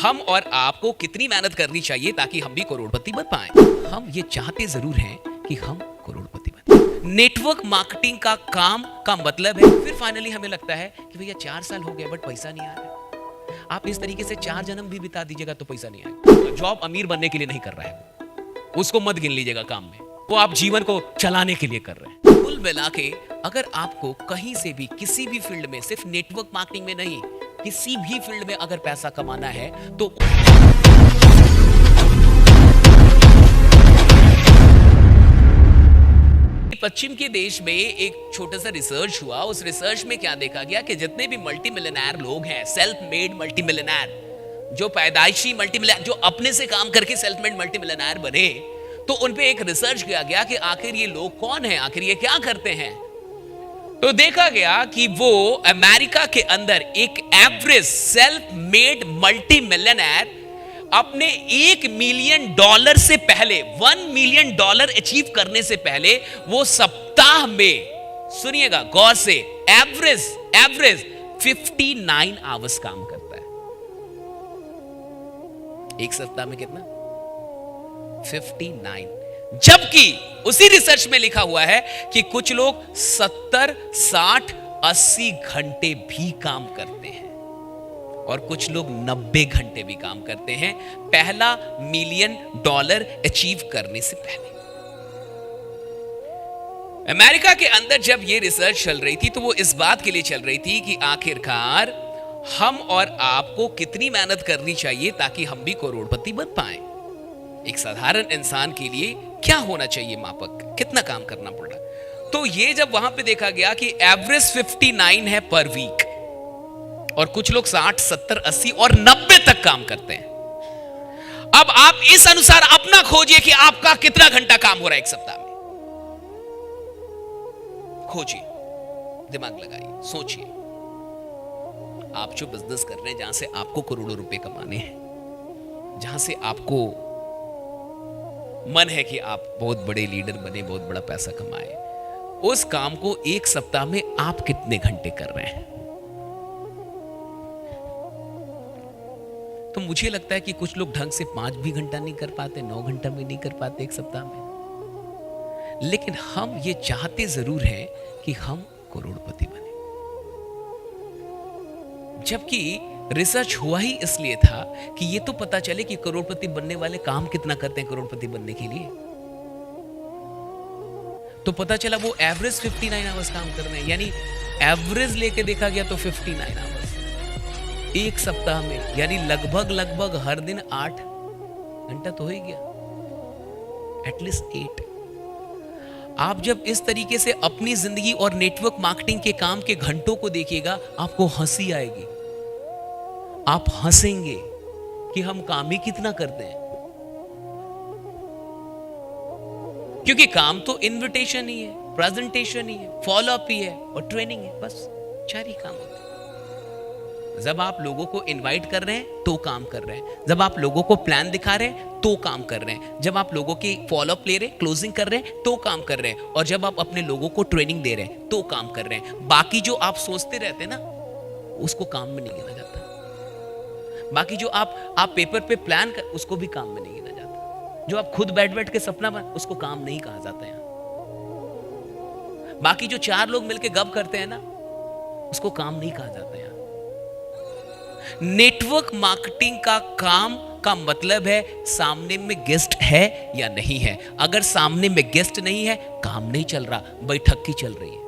हम और आपको कितनी मेहनत करनी चाहिए ताकि हम भी करोड़पति बन पाएं। हम ये चाहते जरूर हैं कि हम करोड़पति बने। नेटवर्क मार्केटिंग का काम का मतलब है, फिर फाइनली हमें लगता है कि भैया 4 साल हो गए बट पैसा नहीं आ रहा। आप इस तरीके से 4 जन्म भी बिता दीजिएगा तो पैसा नहीं आएगा। जॉब अमीर बनने के लिए नहीं कर रहा है, उसको मत गिन लीजिएगा काम में, वो आप जीवन को चलाने के लिए कर रहे हैं। कुल मिला के अगर आपको कहीं से भी किसी भी फील्ड में, सिर्फ नेटवर्क मार्केटिंग में नहीं, किसी भी फील्ड में अगर पैसा कमाना है तो पश्चिम के देश में एक छोटा सा रिसर्च हुआ। उस रिसर्च में क्या देखा गया कि जितने भी मल्टी मिलियनेयर लोग हैं, सेल्फ मेड मल्टी मिलियनेयर, जो पैदाइशी मल्टी मिलियनेयर, जो अपने से काम करके सेल्फ मेड मल्टी मिलियनेयर बने, तो उन पे एक रिसर्च किया गया कि आखिर ये लोग कौन हैं, आखिर ये क्या करते हैं। तो देखा गया कि वो अमेरिका के अंदर एक average self made multi millionaire अपने $1 मिलियन से पहले, $1 मिलियन अचीव करने से पहले, वो सप्ताह में, सुनिएगा गौर से, एवरेज 59 आवर्स काम करता है। एक सप्ताह में कितना? 59। जबकि उसी रिसर्च में लिखा हुआ है कि कुछ लोग 70, 60, 80 घंटे भी काम करते हैं और कुछ लोग 90 घंटे भी काम करते हैं पहला $1 मिलियन अचीव करने से पहले। अमेरिका के अंदर जब यह रिसर्च चल रही थी तो वो इस बात के लिए चल रही थी कि आखिरकार हम और आपको कितनी मेहनत करनी चाहिए ताकि हम भी करोड़पति बन पाएं। एक साधारण इंसान के लिए क्या होना चाहिए मापक, कितना काम करना पड़ रहा। तो ये जब वहां पे देखा गया कि एवरेज 59 है पर वीक और कुछ लोग 60, 70, 80 और 90 तक काम करते हैं। अब आप इस अनुसार अपना खोजिए कि आपका कितना घंटा काम हो रहा है एक सप्ताह में। खोजिए, दिमाग लगाइए, सोचिए। आप जो बिजनेस कर रहे हैं, जहां से आपको करोड़ों रुपए कमाने हैं, जहां से आपको मन है कि आप बहुत बड़े लीडर बने, बहुत बड़ा पैसा कमाए, उस काम को एक सप्ताह में आप कितने घंटे कर रहे हैं। तो मुझे लगता है कि कुछ लोग ढंग से 5 भी घंटा नहीं कर पाते, 9 घंटा भी नहीं कर पाते एक सप्ताह में। लेकिन हम ये चाहते जरूर हैं कि हम करोड़पति बने। जबकि रिसर्च हुआ ही इसलिए था कि ये तो पता चले कि करोड़पति बनने वाले काम कितना करते हैं करोड़पति बनने के लिए। तो पता चला वो एवरेज 59 आवर्स काम कर रहे हैं, यानी एवरेज लेके देखा गया तो 59 आवर्स एक सप्ताह में, यानी लगभग हर दिन 8 घंटा तो हो ही गया, एटलीस्ट 8। आप जब इस तरीके से अपनी जिंदगी और नेटवर्क मार्केटिंग के काम के घंटों को देखिएगा, आपको हंसी आएगी। आप हंसेंगे कि हम काम ही कितना करते हैं, क्योंकि काम तो इनविटेशन ही है, प्रेजेंटेशन ही है, फॉलो अप ही है और ट्रेनिंग है, बस 4 ही काम होते हैं। जब आप लोगों को इनवाइट कर रहे हैं तो काम कर रहे हैं, जब आप लोगों को प्लान दिखा रहे हैं तो काम कर रहे हैं, जब आप लोगों की फॉलो अप ले रहे हैं, क्लोजिंग कर रहे हैं तो काम कर रहे हैं, और जब आप अपने लोगों को ट्रेनिंग दे रहे हैं तो काम कर रहे हैं। बाकी जो आप सोचते रहते हैं ना, उसको काम में नहीं गिना जाता। बाकी जो आप पेपर पे प्लान कर, उसको भी काम में नहीं गिना जाता। जो आप खुद बैठ के सपना बना, उसको काम नहीं कहा जाता है। बाकी जो 4 लोग मिलके गप करते हैं ना, उसको काम नहीं कहा जाता है। नेटवर्क मार्केटिंग का काम का मतलब है सामने में गेस्ट है या नहीं है। अगर सामने में गेस्ट नहीं है, काम नहीं चल रहा, बैठक की चल रही है।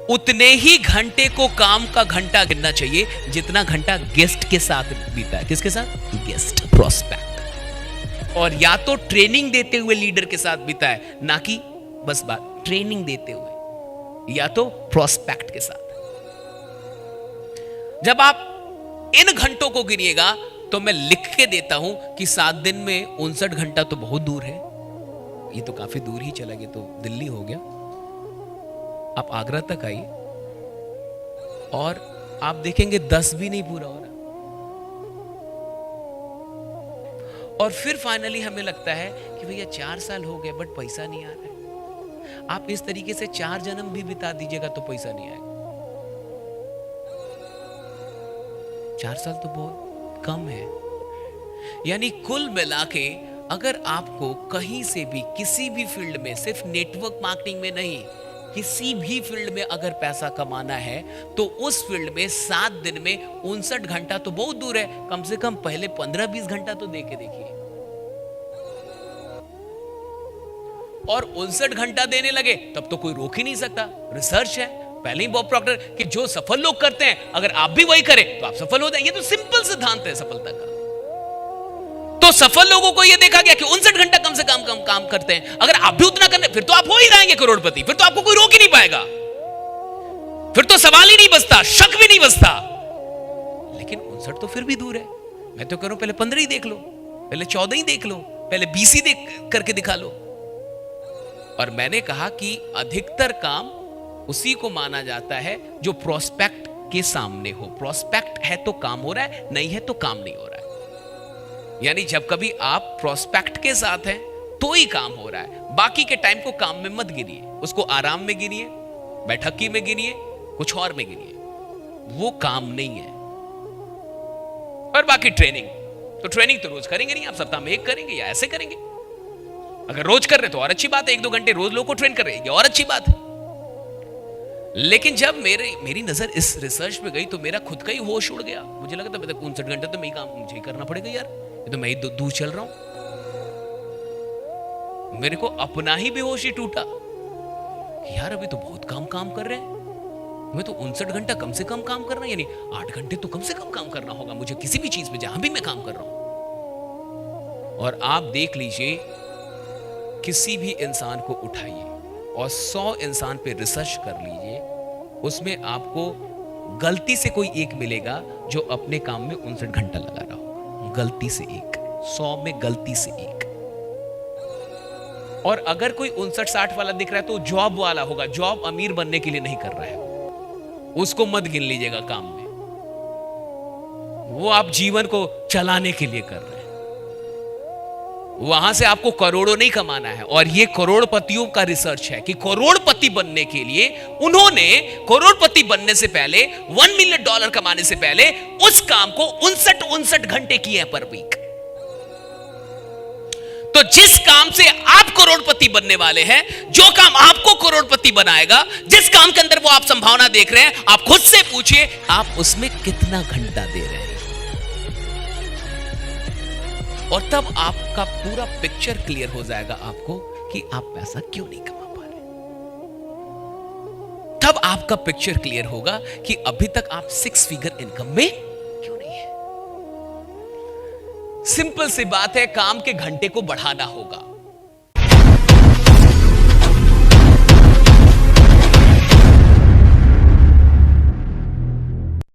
उतने ही घंटे को काम का घंटा गिनना चाहिए जितना घंटा गेस्ट के साथ बीता है। किसके साथ? Guest, prospect. और या तो ट्रेनिंग देते हुए लीडर के साथ बीता है, ना कि बस बात ट्रेनिंग देते हुए, या तो प्रोस्पेक्ट के साथ। जब आप इन घंटों को गिनिएगा तो मैं लिख के देता हूं कि 7 दिन में 59 घंटा तो बहुत दूर है। ये तो काफी दूर ही चला गया, तो दिल्ली हो गया। आप आगरा तक आइए और आप देखेंगे 10 भी नहीं पूरा हो रहा। और फिर फाइनली हमें लगता है कि भैया 4 साल हो गए बट पैसा नहीं आ रहा है। आप इस तरीके से 4 जन्म भी बिता दीजिएगा तो पैसा नहीं आएगा। 4 साल तो बहुत कम है। यानी कुल मिला के अगर आपको कहीं से भी किसी भी फील्ड में, सिर्फ नेटवर्क मार्केटिंग में नहीं, किसी भी फील्ड में अगर पैसा कमाना है तो उस फील्ड में 7 दिन में 59 घंटा तो बहुत दूर है, कम से कम पहले 15-20 घंटा तो दे के देखिए। और 59 घंटा देने लगे तब तो कोई रोक ही नहीं सकता। रिसर्च है पहले ही बॉब प्रॉक्टर कि जो सफल लोग करते हैं अगर आप भी वही करें तो आप सफल हो जाएंगे। ये तो सिंपल सिद्धांत है सफलता का। तो सफल लोगों को यह देखा गया कि 59 घंटा कम से कम काम करते हैं। अगर आप भी उतना करने, फिर तो आप हो ही रहेंगे करोड़पति, फिर तो आपको कोई रोक ही नहीं पाएगा, फिर तो सवाल ही नहीं बचता, शक भी नहीं बचता। लेकिन 59 तो फिर भी दूर है। मैं तो कह रहा हूं पहले 15 ही देख लो, पहले 14 ही देख लो, पहले 20 ही देख करके दिखा लो। और मैंने कहा कि अधिकतर काम उसी को माना जाता है जो प्रोस्पेक्ट के सामने हो। प्रोस्पेक्ट है तो काम हो रहा है, नहीं है तो काम नहीं हो रहा है। यानी जब कभी आप प्रोस्पेक्ट के साथ हैं तो ही काम हो रहा है। बाकी के टाइम को काम में मत गिनिए, उसको आराम में गिनिए, बैठकी में गिनिए, कुछ और में गिनिए, वो काम नहीं है। और बाकी ट्रेनिंग तो रोज करेंगे नहीं, आप सप्ताह में 1 करेंगे या ऐसे करेंगे। अगर रोज कर रहे तो और अच्छी बात है, 1-2 घंटे रोज लोगों को ट्रेन कर रहे हैं और अच्छी बात है। लेकिन जब मेरी नजर इस रिसर्च पे गई तो मेरा खुद का ही होश उड़ गया। मुझे लगा था 59 घंटे तो मैं काम मुझे ही करना पड़ेगा यार, ये तो मैं ही दूर चल रहा हूं। मेरे को अपना ही बेहोश ही टूटा कि यार अभी तो बहुत काम कर रहे हैं। मैं तो 59 घंटा कम से कम काम करना, यानी 8 घंटे तो कम से कम काम करना होगा मुझे किसी भी चीज में जहां भी मैं काम कर रहा हूं। और आप देख लीजिए, किसी भी इंसान को उठाइए और 100 इंसान पे रिसर्च कर लीजिए, उसमें आपको गलती से कोई एक मिलेगा जो अपने काम में 59 घंटा लगा रहा हो। गलती से एक, 100 में गलती से एक। और अगर कोई 59-60 वाला दिख रहा है तो जॉब वाला होगा, जॉब अमीर बनने के लिए नहीं कर रहा है, उसको मत गिन लीजिएगा काम में। वो आप जीवन को चलाने के लिए कर रहे हैं। वहां से आपको करोड़ों नहीं कमाना है। और ये करोड़पतियों का रिसर्च है कि करोड़पति बनने के लिए उन्होंने, करोड़पति बनने से पहले, $1 मिलियन कमाने से पहले उस काम को 59 घंटे किए हैं पर वीक। तो जिस काम से आप करोड़पति बनने वाले हैं, जो काम आपको करोड़पति बनाएगा, जिस काम के अंदर वो आप संभावना देख रहे हैं, आप खुद से पूछिए आप उसमें कितना घंटा दे रहे हैं। और तब आपका पूरा पिक्चर क्लियर हो जाएगा आपको कि आप पैसा क्यों नहीं कमा पा रहे। तब आपका पिक्चर क्लियर होगा कि अभी तक आप 6 फिगर इनकम में क्यों नहीं है। सिंपल सी बात है, काम के घंटे को बढ़ाना होगा।